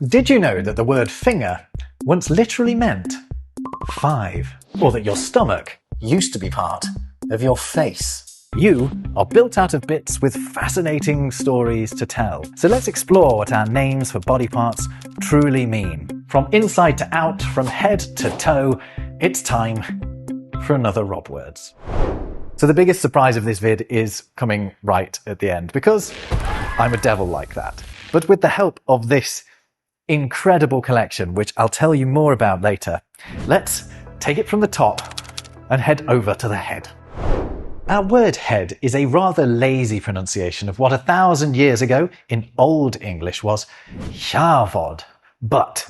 Did you know that the word finger once literally meant 5? Or that your stomach used to be part of your face? You are built out of bits with fascinating stories to tell. So let's explore what our names for body parts truly mean. From inside to out, from head to toe, it's time for another Rob Words. So the biggest surprise of this vid is coming right at the end, because I'm a devil like that. But with the help of this incredible collection, which I'll tell you more about later, let's take it from the top and head over to the head. Our word head is a rather lazy pronunciation of what 1,000 years ago in Old English was llyfod. But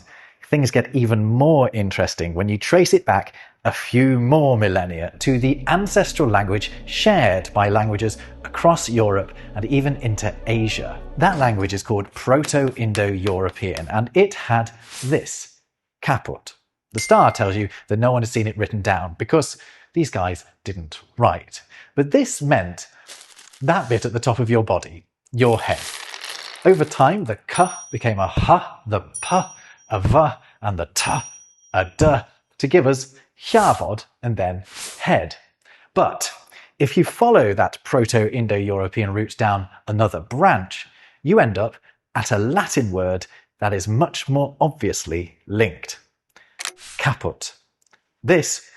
things get even more interesting when you trace it back a few more millennia to the ancestral language shared by languages across Europe and even into Asia. That language is called Proto-Indo-European, and it had this caput. The star tells you that no one has seen it written down because these guys didn't write. But this meant that bit at the top of your body, your head. Over time, the k became a h, the p, a v, and the t, a d, to give us llyfod and then head. But if you follow that Proto-Indo-European route down another branch, you end up at a Latin word that is much more obviously linked. Caput. This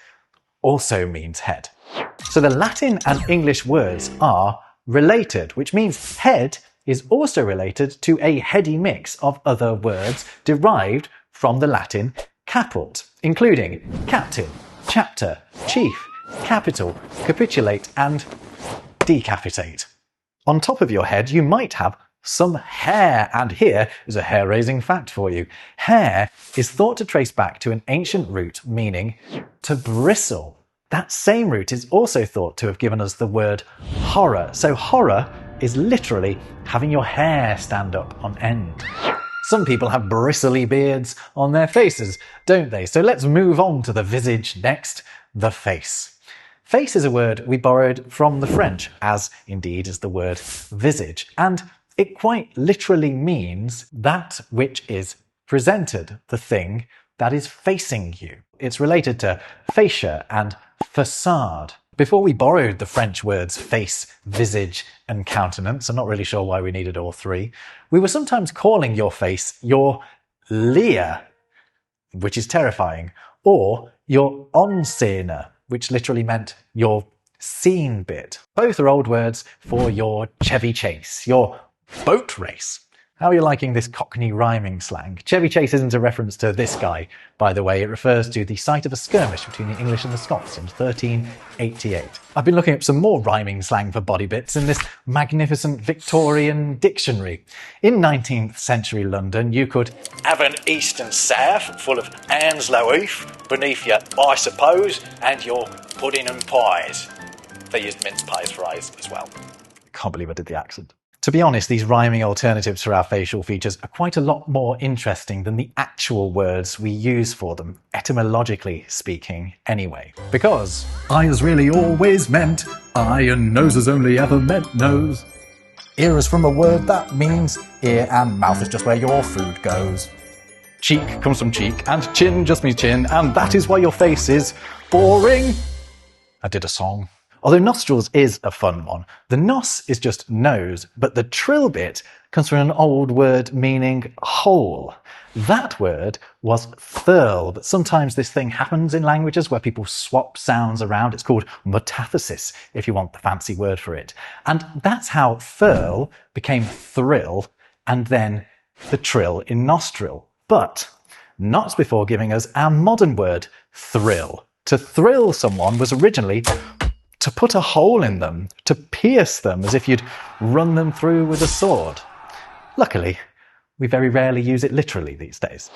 also means head. So the Latin and English words are related, which means head is also related to a heady mix of other words derived from the Latin caput, including captain, chapter, chief, capital, capitulate, and decapitate. On top of your head, you might have some hair, and here is a hair-raising fact for you. Hair is thought to trace back to an ancient root meaning to bristle. That same root is also thought to have given us the word horror. So horror is literally having your hair stand up on end. Some people have bristly beards on their faces, don't they? So let's move on to the visage next, the face. Face is a word we borrowed from the French, as indeed is the word visage, and it quite literally means that which is presented, the thing that is facing you. It's related to fascia and facade. Before we borrowed the French words face, visage, and countenance, I'm not really sure why we needed all three, we were sometimes calling your face your leer, which is terrifying, or your onseene, which literally meant your seen bit. Both are old words for your Chevy Chase, your boat race. How are you liking this Cockney rhyming slang? Chevy Chase isn't a reference to this guy, by the way. It refers to the site of a skirmish between the English and the Scots in 1388. I've been looking up some more rhyming slang for body bits in this magnificent Victorian dictionary. In 19th century London, you could have an eastern south full of Anslow Heath beneath your I suppose and your pudding and pies. They used mince pies for eyes as well. I can't believe I did the accent. To be honest, these rhyming alternatives for our facial features are quite a lot more interesting than the actual words we use for them, etymologically speaking, anyway. Because eyes really always meant eye and nose has only ever meant nose. Ear is from a word that means ear, and mouth is just where your food goes. Cheek comes from cheek, and chin just means chin, and that is why your face is boring. I did a song. Although nostrils is a fun one. The nos is just nose, but the trill bit comes from an old word meaning hole. That word was thurl, but sometimes this thing happens in languages where people swap sounds around. It's called metathesis, if you want the fancy word for it. And that's how thurl became thrill, and then the trill in nostril. But not before giving us our modern word thrill. To thrill someone was originally to put a hole in them, to pierce them as if you'd run them through with a sword. Luckily, we very rarely use it literally these days.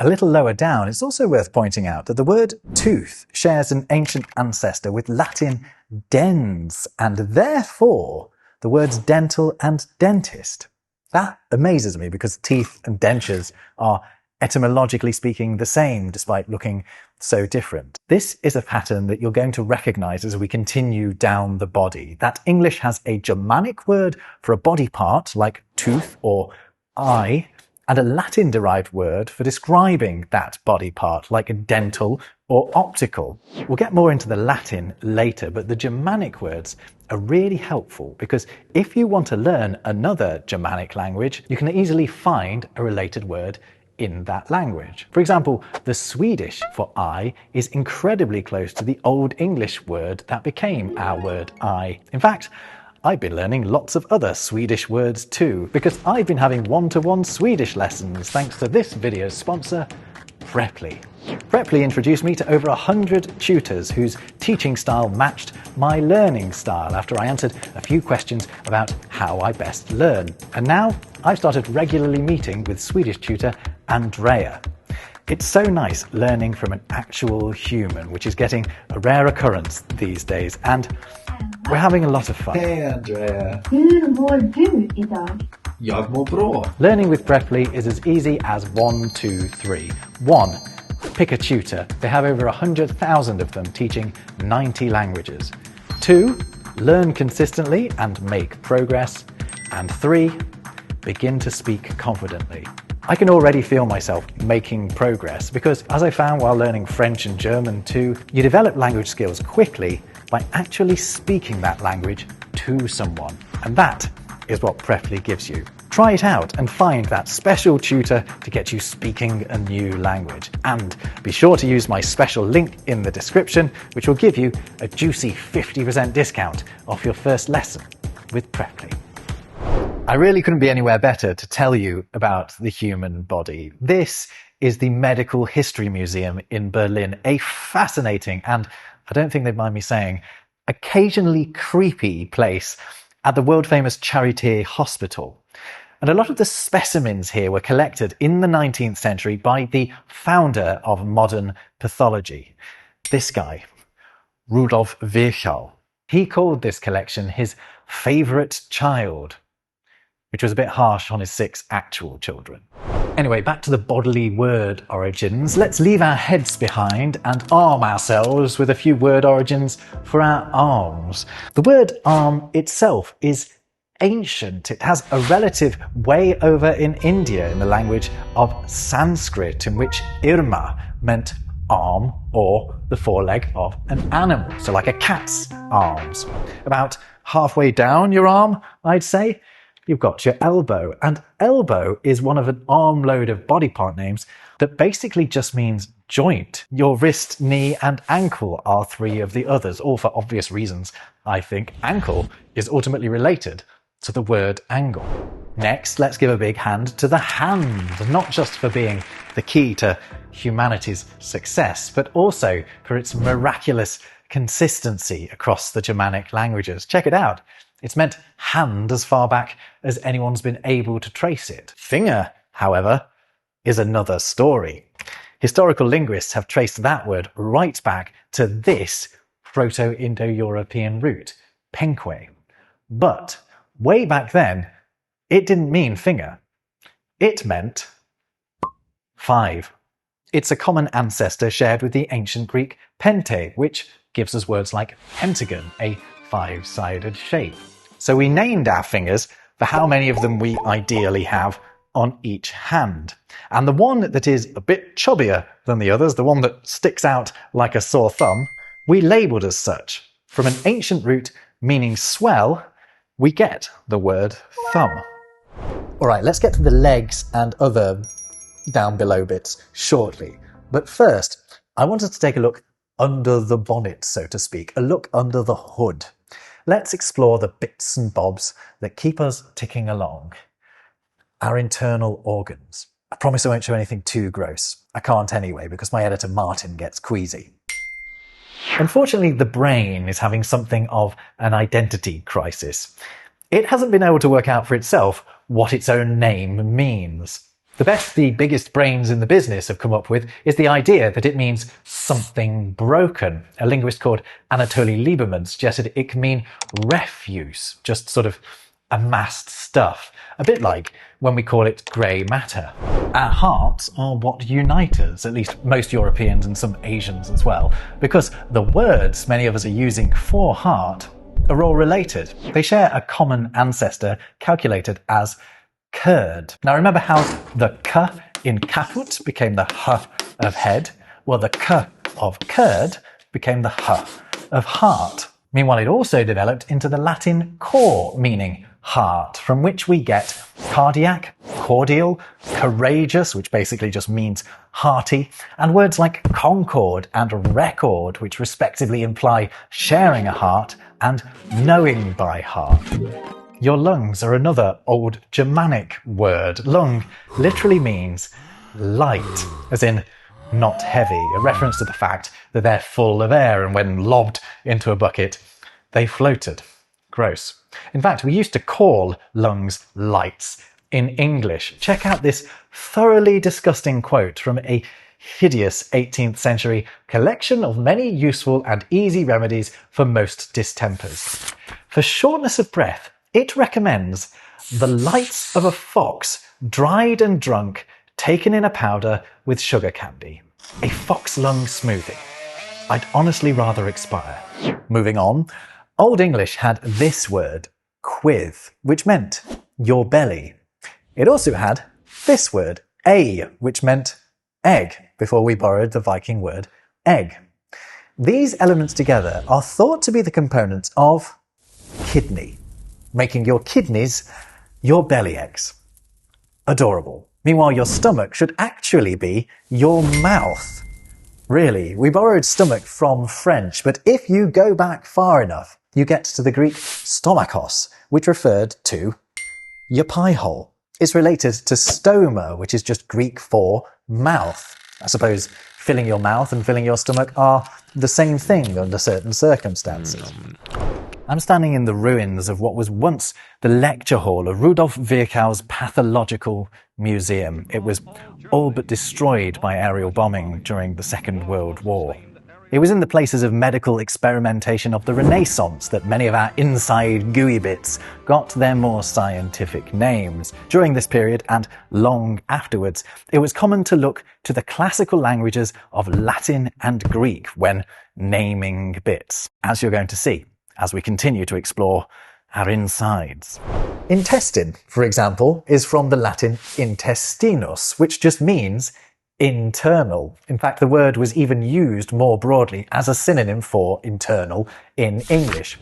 A little lower down, it's also worth pointing out that the word tooth shares an ancient ancestor with Latin dens, and therefore the words dental and dentist. That amazes me because teeth and dentures are etymologically speaking the same, despite looking so different. This is a pattern that you're going to recognize as we continue down the body. That English has a Germanic word for a body part, like tooth or eye, and a Latin-derived word for describing that body part, like dental or optical. We'll get more into the Latin later, but the Germanic words are really helpful because if you want to learn another Germanic language, you can easily find a related word in that language. For example, the Swedish for eye is incredibly close to the Old English word that became our word eye. In fact, I've been learning lots of other Swedish words too, because I've been having one-to-one Swedish lessons thanks to this video's sponsor, Preply. Preply introduced me to over 100 tutors whose teaching style matched my learning style after I answered a few questions about how I best learn. And now I've started regularly meeting with Swedish tutor Andrea. It's so nice learning from an actual human, which is getting a rare occurrence these days, and we're having a lot of fun. Hej Andrea! Hur mår du idag? Jag mår bra. Learning with Preply is as easy as 1, 2, 3. 1. Pick a tutor. They have over 100,000 of them teaching 90 languages. 2. Learn consistently and make progress. And 3. Begin to speak confidently. I can already feel myself making progress because, as I found while learning French and German too, you develop language skills quickly by actually speaking that language to someone. And that is what Preply gives you. Try it out and find that special tutor to get you speaking a new language. And be sure to use my special link in the description, which will give you a juicy 50% discount off your first lesson with Preply. I really couldn't be anywhere better to tell you about the human body. This is the Medical History Museum in Berlin, a fascinating and, I don't think they'd mind me saying, occasionally creepy place at the world-famous Charité Hospital. And a lot of the specimens here were collected in the 19th century by the founder of modern pathology, this guy, Rudolf Virchow. He called this collection his favourite child, which was a bit harsh on his 6 actual children. Anyway, back to the bodily word origins. Let's leave our heads behind and arm ourselves with a few word origins for our arms. The word arm itself is ancient. It has a relative way over in India in the language of Sanskrit, in which irma meant arm or the foreleg of an animal, so like a cat's arms. About halfway down your arm, I'd say, you've got your elbow, and elbow is one of an armload of body part names that basically just means joint. Your wrist, knee, and ankle are 3 of the others, all for obvious reasons. I think ankle is ultimately related to the word angle. Next, let's give a big hand to the hand, not just for being the key to humanity's success, but also for its miraculous consistency across the Germanic languages. Check it out. It's meant hand as far back as anyone's been able to trace it. Finger, however, is another story. Historical linguists have traced that word right back to this Proto-Indo-European root, penque. But way back then, it didn't mean finger. It meant 5. It's a common ancestor shared with the ancient Greek pente, which gives us words like pentagon, a 5-sided shape. So we named our fingers for how many of them we ideally have on each hand. And the one that is a bit chubbier than the others, the one that sticks out like a sore thumb, we labelled as such. From an ancient root meaning swell, we get the word thumb. All right, let's get to the legs and other down below bits shortly. But first, I wanted to take a look under the bonnet, so to speak, a look under the hood. Let's explore the bits and bobs that keep us ticking along. Our internal organs. I promise I won't show anything too gross. I can't anyway, because my editor Martyn gets queasy. Unfortunately, the brain is having something of an identity crisis. It hasn't been able to work out for itself what its own name means. The best the biggest brains in the business have come up with is the idea that it means something broken. A linguist called Anatoly Lieberman suggested it can mean refuse, just sort of amassed stuff, a bit like when we call it grey matter. Our hearts are what unite us, at least most Europeans and some Asians as well, because the words many of us are using for heart are all related. They share a common ancestor calculated as curd. Now remember how the k in caput became the h of head? Well, the k of curd became the h of heart. Meanwhile, it also developed into the Latin cor, meaning heart, from which we get cardiac, cordial, courageous, which basically just means hearty, and words like concord and record, which respectively imply sharing a heart and knowing by heart. Your lungs are another old Germanic word. Lung literally means light, as in not heavy, a reference to the fact that they're full of air and when lobbed into a bucket, they floated. Gross. In fact, we used to call lungs lights in English. Check out this thoroughly disgusting quote from a hideous 18th century collection of many useful and easy remedies for most distempers. For shortness of breath, it recommends the lights of a fox, dried and drunk, taken in a powder with sugar candy. A fox lung smoothie. I'd honestly rather expire. Moving on, Old English had this word, quith, which meant your belly. It also had this word, a, which meant egg, before we borrowed the Viking word egg. These elements together are thought to be the components of kidney, making your kidneys your belly eggs. Adorable. Meanwhile, your stomach should actually be your mouth. Really, we borrowed stomach from French, but if you go back far enough, you get to the Greek stomachos, which referred to your pie hole. It's related to stoma, which is just Greek for mouth. I suppose filling your mouth and filling your stomach are the same thing under certain circumstances. I'm standing in the ruins of what was once the lecture hall of Rudolf Virchow's pathological museum. It was all but destroyed by aerial bombing during the Second World War. It was in the places of medical experimentation of the Renaissance that many of our inside gooey bits got their more scientific names. During this period, and long afterwards, it was common to look to the classical languages of Latin and Greek when naming bits, as you're going to see as we continue to explore our insides. Intestine, for example, is from the Latin intestinus, which just means internal. In fact, the word was even used more broadly as a synonym for internal in English.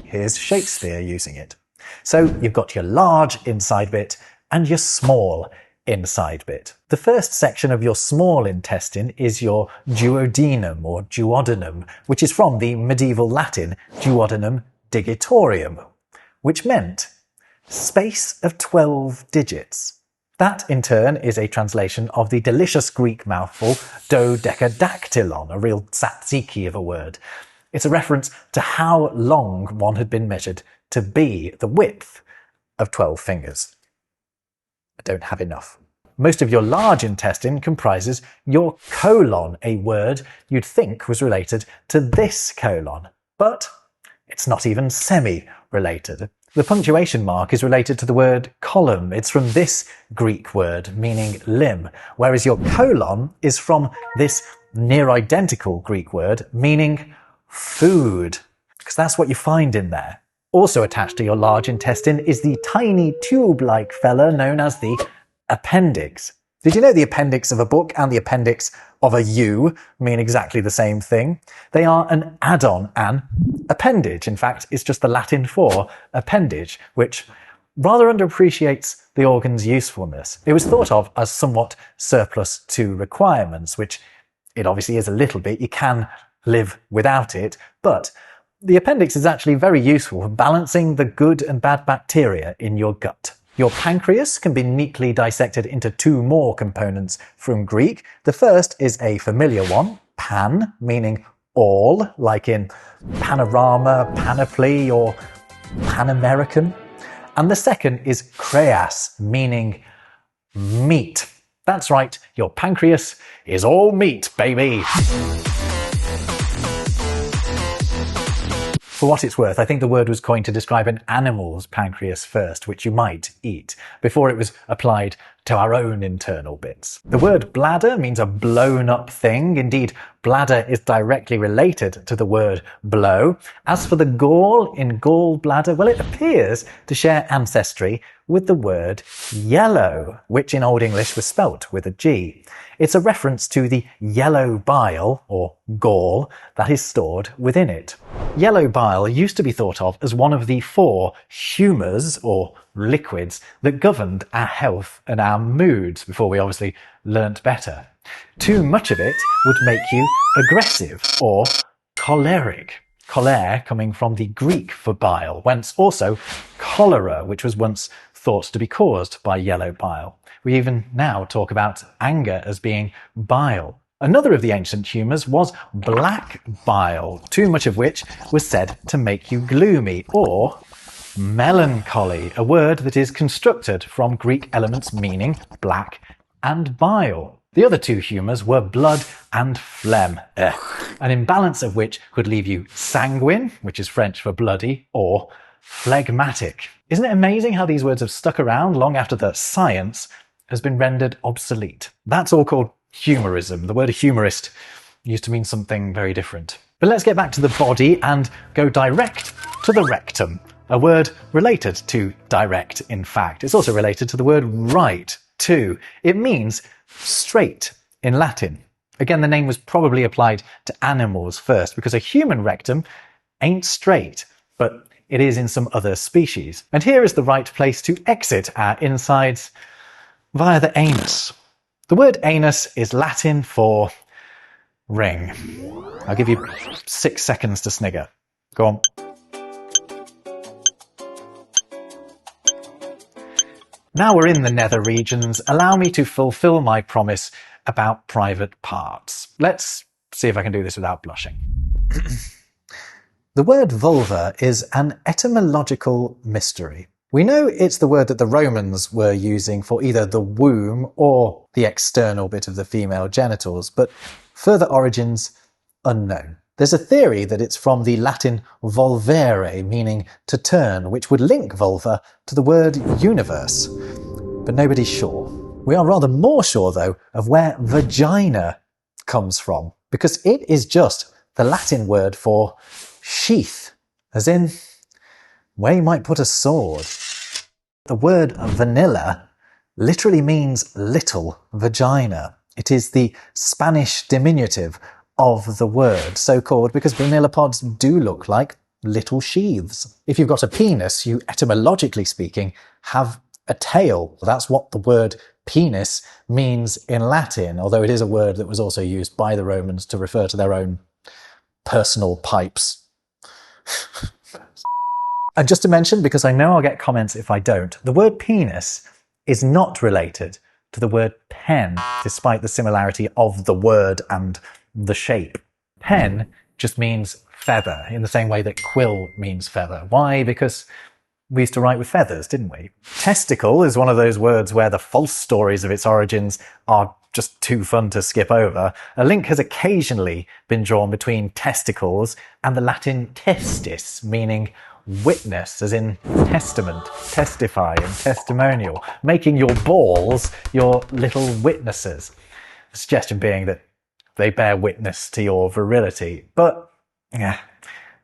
Here's Shakespeare using it. So you've got your large inside bit and your small inside bit. The first section of your small intestine is your duodenum or duodenum, which is from the medieval Latin duodenum digitorium, which meant space of 12 digits. That, in turn, is a translation of the delicious Greek mouthful dodecadactylon, a real tzatziki of a word. It's a reference to how long one had been measured to be, the width of 12 fingers. I don't have enough. Most of your large intestine comprises your colon, a word you'd think was related to this colon, but it's not even semi-related. The punctuation mark is related to the word column. It's from this Greek word meaning limb, whereas your colon is from this near-identical Greek word meaning food, because that's what you find in there. Also attached to your large intestine is the tiny tube-like fella known as the appendix. Did you know the appendix of a book and the appendix of a U mean exactly the same thing? They are an add-on, an appendage. In fact, it's just the Latin for appendage, which rather underappreciates the organ's usefulness. It was thought of as somewhat surplus to requirements, which it obviously is a little bit. You can live without it, but the appendix is actually very useful for balancing the good and bad bacteria in your gut. Your pancreas can be neatly dissected into two more components from Greek. The first is a familiar one, pan, meaning all, like in panorama, panoply, or Pan-American. And the second is kreas, meaning meat. That's right, your pancreas is all meat, baby. For what it's worth, I think the word was coined to describe an animal's pancreas first, which you might eat, before it was applied to our own internal bits. The word bladder means a blown up thing. Indeed, bladder is directly related to the word blow. As for the gall in gallbladder, well, it appears to share ancestry with the word yellow, which in Old English was spelt with a G. It's a reference to the yellow bile, or gall, that is stored within it. Yellow bile used to be thought of as one of the 4 humours, or liquids, that governed our health and our moods before we obviously learnt better. Too much of it would make you aggressive or choleric. Choler coming from the Greek for bile, whence also cholera, which was once thought to be caused by yellow bile. We even now talk about anger as being bile. Another of the ancient humours was black bile, too much of which was said to make you gloomy, or melancholy, a word that is constructed from Greek elements meaning black and bile. The other 2 humours were blood and phlegm, an imbalance of which could leave you sanguine, which is French for bloody, or phlegmatic. Isn't it amazing how these words have stuck around long after the science has been rendered obsolete? That's all called humorism. The word humorist used to mean something very different. But let's get back to the body and go direct to the rectum, a word related to direct, in fact. It's also related to the word right, too. It means straight in Latin. Again, the name was probably applied to animals first, because a human rectum ain't straight, but it is in some other species. And here is the right place to exit our insides, via the anus. The word anus is Latin for ring. I'll give you 6 seconds to snigger. Go on. Now we're in the nether regions, allow me to fulfill my promise about private parts. Let's see if I can do this without blushing. The word vulva is an etymological mystery. We know it's the word that the Romans were using for either the womb or the external bit of the female genitals, but further origins unknown. There's a theory that it's from the Latin volvere, meaning to turn, which would link vulva to the word universe, but nobody's sure. We are rather more sure, though, of where vagina comes from, because it is just the Latin word for sheath, as in where you might put a sword. The word vanilla literally means little vagina. It is the Spanish diminutive of the word, so called because vanilla pods do look like little sheaths. If you've got a penis, you, etymologically speaking, have a tail. That's what the word penis means in Latin, although it is a word that was also used by the Romans to refer to their own personal pipes. And just to mention, because I know I'll get comments if I don't, the word penis is not related to the word pen, despite the similarity of the word and the shape. Pen just means feather, in the same way that quill means feather. Why? Because we used to write with feathers, didn't we? Testicle is one of those words where the false stories of its origins are just too fun to skip over. A link has occasionally been drawn between testicles and the Latin testis, meaning witness, as in testament, testify, and testimonial, making your balls your little witnesses. The suggestion being that they bear witness to your virility. But yeah,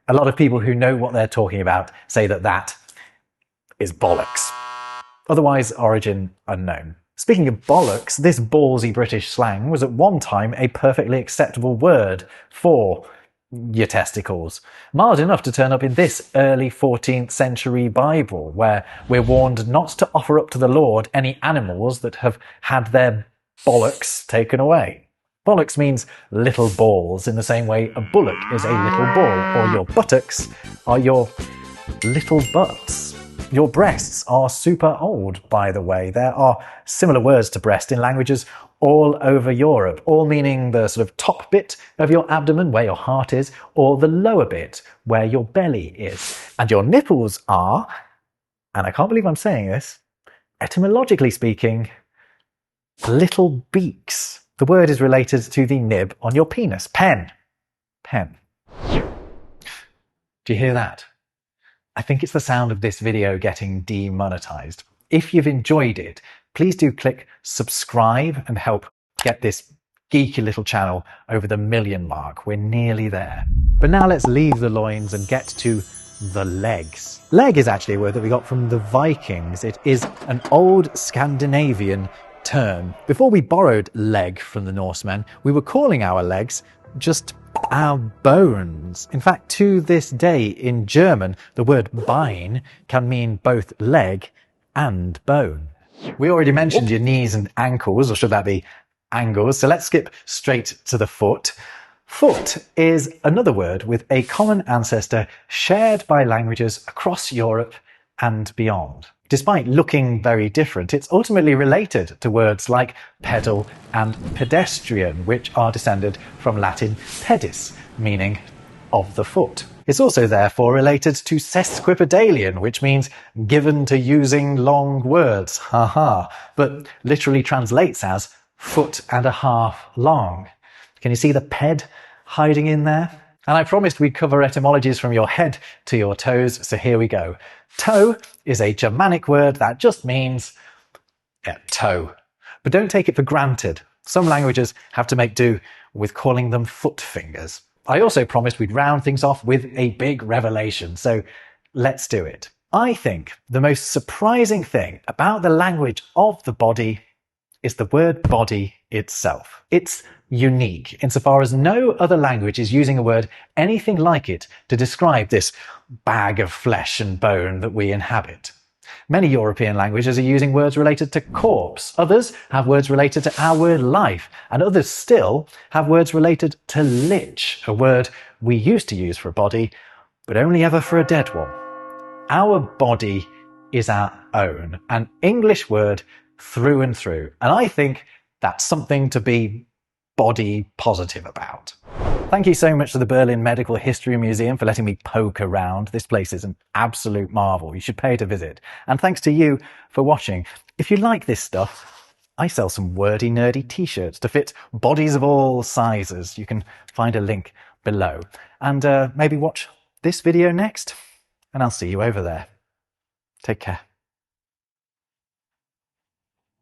a lot of people who know what they're talking about say that that is bollocks. Otherwise, origin unknown. Speaking of bollocks, this ballsy British slang was at one time a perfectly acceptable word for your testicles. Mild enough to turn up in this early 14th century Bible, where we're warned not to offer up to the Lord any animals that have had their bollocks taken away. Bollocks means little balls, in the same way a bullock is a little bull, or your buttocks are your little butts. Your breasts are super old, by the way. There are similar words to breast in languages all over Europe, all meaning the sort of top bit of your abdomen where your heart is, or the lower bit where your belly is. And your nipples are, and I can't believe I'm saying this, etymologically speaking, little beaks. The word is related to the nib on your penis. Pen. Pen. Do you hear that? I think it's the sound of this video getting demonetized. If you've enjoyed it, please do click subscribe and help get this geeky little channel over the 1 million mark. We're nearly there. But now let's leave the loins and get to the legs. Leg is actually a word that we got from the Vikings. It is an old Scandinavian term. Before we borrowed leg from the Norsemen, we were calling our legs just our bones. In fact, to this day in German, the word Bein can mean both leg and bone. We already mentioned your knees and ankles, or should that be angles? So let's skip straight to the foot. Foot is another word with a common ancestor shared by languages across Europe and beyond. Despite looking very different, it's ultimately related to words like pedal and pedestrian, which are descended from Latin pedis, meaning of the foot. It's also therefore related to sesquipedalian, which means given to using long words, haha, but literally translates as foot and a half long. Can you see the ped hiding in there? And I promised we'd cover etymologies from your head to your toes, so here we go. Toe is a Germanic word that just means toe. But don't take it for granted. Some languages have to make do with calling them foot fingers. I also promised we'd round things off with a big revelation, so let's do it. I think the most surprising thing about the language of the body is the word body itself. It's unique insofar as no other language is using a word anything like it to describe this bag of flesh and bone that we inhabit. Many European languages are using words related to corpse. Others have words related to our word life. And others still have words related to lich, a word we used to use for a body, but only ever for a dead one. Our body is our own, an English word through and through. And I think that's something to be body positive about. Thank you so much to the Berlin Medical History Museum for letting me poke around. This place is an absolute marvel. You should pay it a visit. And thanks to you for watching. If you like this stuff, I sell some wordy nerdy t-shirts to fit bodies of all sizes. You can find a link below. And maybe watch this video next, and I'll see you over there. Take care.